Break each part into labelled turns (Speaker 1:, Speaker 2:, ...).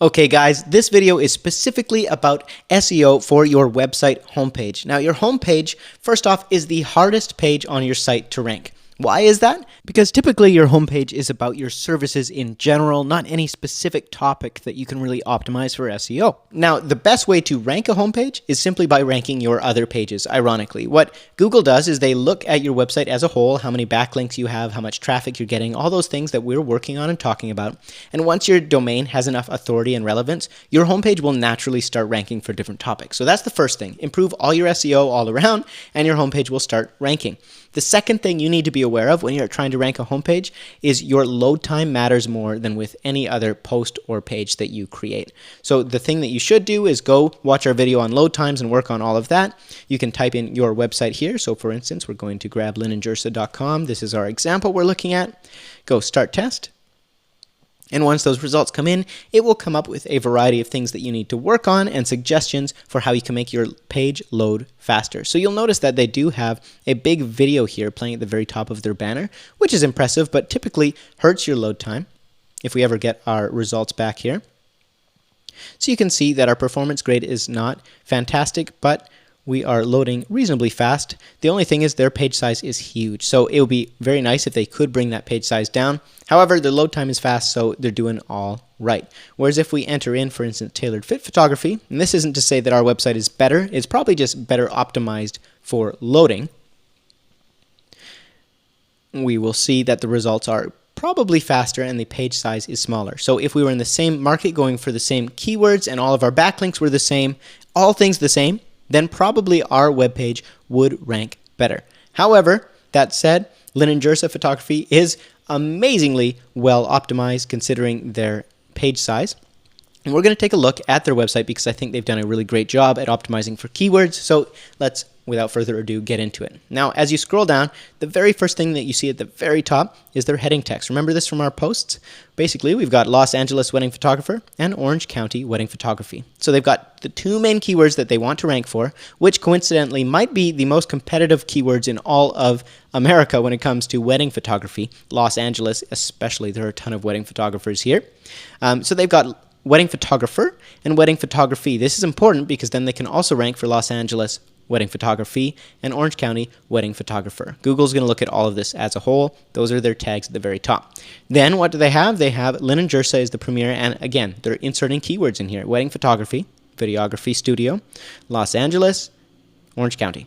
Speaker 1: Okay guys, this video is specifically about SEO for your website homepage. Now your homepage, first off, is the hardest page on your site to rank. Why is that? Because typically your homepage is about your services in general, not any specific topic that you can really optimize for SEO. Now, the best way to rank a homepage is simply by ranking your other pages, ironically. What Google does is they look at your website as a whole, how many backlinks you have, how much traffic you're getting, all those things that we're working on and talking about. And once your domain has enough authority and relevance, your homepage will naturally start ranking for different topics. So that's the first thing. Improve all your SEO all around, and your homepage will start ranking. The second thing you need to be aware of when you're trying to rank a homepage is your load time matters more than with any other post or page that you create. So the thing that you should do is go watch our video on load times and work on all of that. You can type in your website here. So for instance, we're going to grab linenjersa.com. This is our example we're looking at. Go start test. And once those results come in, it will come up with a variety of things that you need to work on and suggestions for how you can make your page load faster. So you'll notice that they do have a big video here playing at the very top of their banner, which is impressive, but typically hurts your load time if we ever get our results back here. So you can see that our performance grade is not fantastic, but we are loading reasonably fast. The only thing is their page size is huge. So it would be very nice if they could bring that page size down. However, their load time is fast, so they're doing all right. Whereas if we enter in, for instance, tailored fit photography, and this isn't to say that our website is better, it's probably just better optimized for loading, we will see that the results are probably faster and the page size is smaller. So if we were in the same market going for the same keywords and all of our backlinks were the same, all things the same, then probably our webpage would rank better. However, that said, Linen Jersa Photography is amazingly well optimized considering their page size. And we're going to take a look at their website because I think they've done a really great job at optimizing for keywords. So let's, without further ado, get into it. Now, as you scroll down, the very first thing that you see at the very top is their heading text. Remember this from our posts? Basically, we've got Los Angeles wedding photographer and Orange County wedding photography. So they've got the two main keywords that they want to rank for, which coincidentally might be the most competitive keywords in all of America when it comes to wedding photography. Los Angeles especially, there are a ton of wedding photographers here. So they've got wedding photographer and wedding photography. This is important because then they can also rank for Los Angeles wedding photography and Orange County wedding photographer. Google's going to look at all of this as a whole. Those are their tags at the very top. Then what do they have? They have Linen Jersa is the premier, and again, they're inserting keywords in here. Wedding photography, videography studio, Los Angeles, Orange County.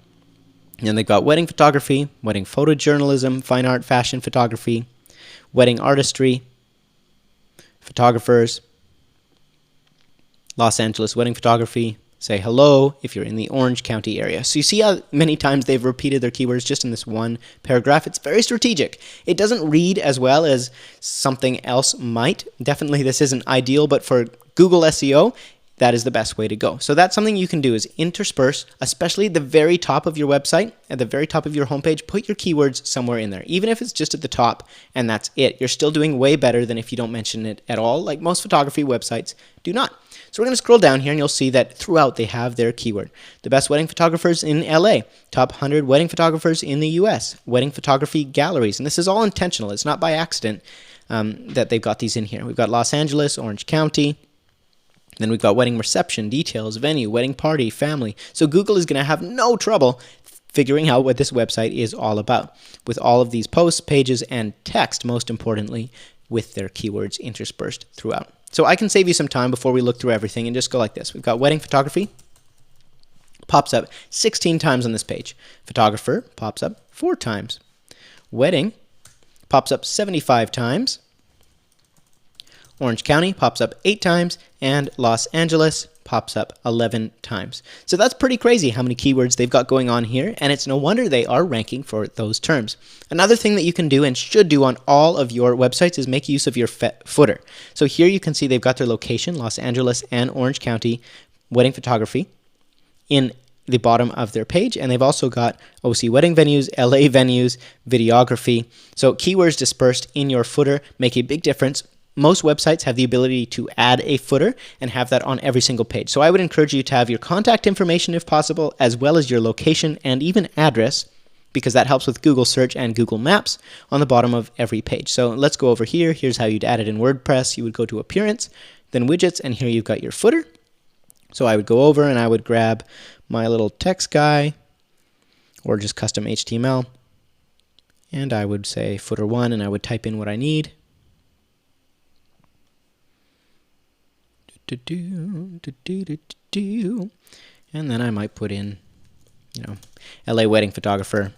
Speaker 1: And then they've got wedding photography, wedding photojournalism, fine art, fashion photography, wedding artistry, photographers, Los Angeles wedding photography, say hello if you're in the Orange County area. So you see how many times they've repeated their keywords just in this one paragraph. It's very strategic. It doesn't read as well as something else might. Definitely this isn't ideal, but for Google SEO, that is the best way to go. So that's something you can do is intersperse, especially at the very top of your website, at the very top of your homepage, put your keywords somewhere in there. Even if it's just at the top and that's it. You're still doing way better than if you don't mention it at all, like most photography websites do not. So we're going to scroll down here and you'll see that throughout they have their keyword. The best wedding photographers in LA, top 100 wedding photographers in the US, wedding photography galleries. And this is all intentional. It's not by accident that they've got these in here. We've got Los Angeles, Orange County. Then we've got wedding reception, details, venue, wedding party, family. So Google is going to have no trouble figuring out what this website is all about with all of these posts, pages, and text, most importantly, with their keywords interspersed throughout. So I can save you some time before we look through everything and just go like this. We've got wedding photography, pops up 16 times on this page. Photographer pops up 4 times. Wedding pops up 75 times. Orange County pops up 8 times, and Los Angeles pops up 11 times. So that's pretty crazy how many keywords they've got going on here, and it's no wonder they are ranking for those terms. Another thing that you can do and should do on all of your websites is make use of your footer. So here you can see they've got their location, Los Angeles and Orange County wedding photography, in the bottom of their page, and they've also got OC wedding venues, LA venues, videography. So keywords dispersed in your footer make a big difference. Most websites have the ability to add a footer and have that on every single page. So I would encourage you to have your contact information if possible, as well as your location and even address, because that helps with Google search and Google Maps on the bottom of every page. So let's go over here. Here's how you'd add it in WordPress. You would go to Appearance, then widgets, and here you've got your footer. So I would go over and I would grab my little text guy or just custom HTML, and I would say footer 1, and I would type in what I need. And then I might put in, LA wedding photographer,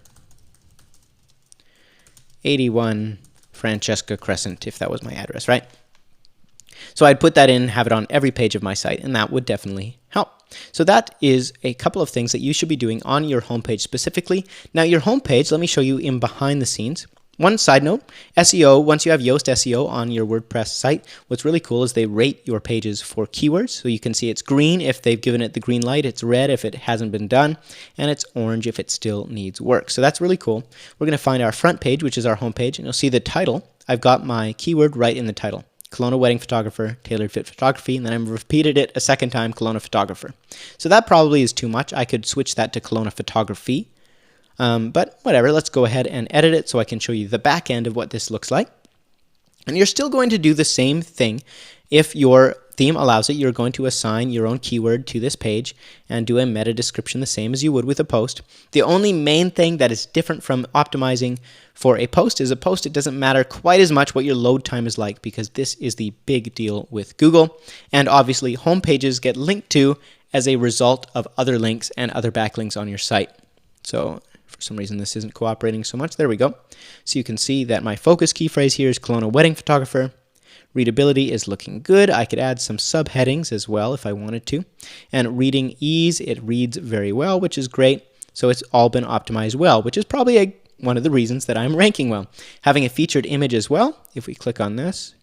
Speaker 1: 81 Francesca Crescent, if that was my address, right? So I'd put that in, have it on every page of my site, and that would definitely help. So that is a couple of things that you should be doing on your homepage specifically. Now your homepage, let me show you in behind the scenes. One side note, SEO, once you have Yoast SEO on your WordPress site, what's really cool is they rate your pages for keywords. So you can see it's green if they've given it the green light, it's red if it hasn't been done, and it's orange if it still needs work. So that's really cool. We're going to find our front page, which is our homepage, and you'll see the title. I've got my keyword right in the title. Kelowna wedding photographer, tailored fit photography, and then I've repeated it a second time, Kelowna photographer. So that probably is too much. I could switch that to Kelowna photography. But whatever, let's go ahead and edit it so I can show you the back end of what this looks like. And you're still going to do the same thing. If your theme allows it, you're going to assign your own keyword to this page and do a meta description the same as you would with a post. The only main thing that is different from optimizing for a post is a post, it doesn't matter quite as much what your load time is like, because this is the big deal with Google. And obviously, home pages get linked to as a result of other links and other backlinks on your site. So for some reason, this isn't cooperating so much. There we go. So you can see that my focus key phrase here is Kelowna wedding photographer. Readability is looking good. I could add some subheadings as well if I wanted to. And reading ease, it reads very well, which is great. So it's all been optimized well, which is probably one of the reasons that I'm ranking well. Having a featured image as well, if we click on this,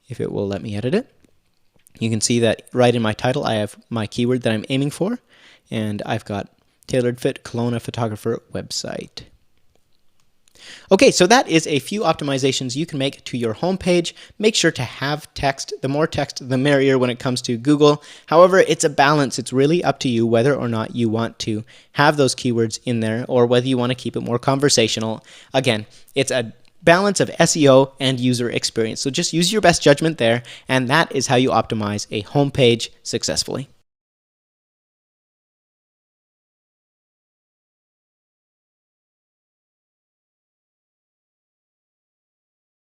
Speaker 1: if it will let me edit it, you can see that right in my title, I have my keyword that I'm aiming for, and I've got tailored fit Kelowna photographer website. Okay, so that is a few optimizations you can make to your homepage. Make sure to have text. The more text, the merrier when it comes to Google. However, it's a balance. It's really up to you whether or not you want to have those keywords in there or whether you want to keep it more conversational. Again, it's a balance of SEO and user experience. So just use your best judgment there, and that is how you optimize a homepage successfully.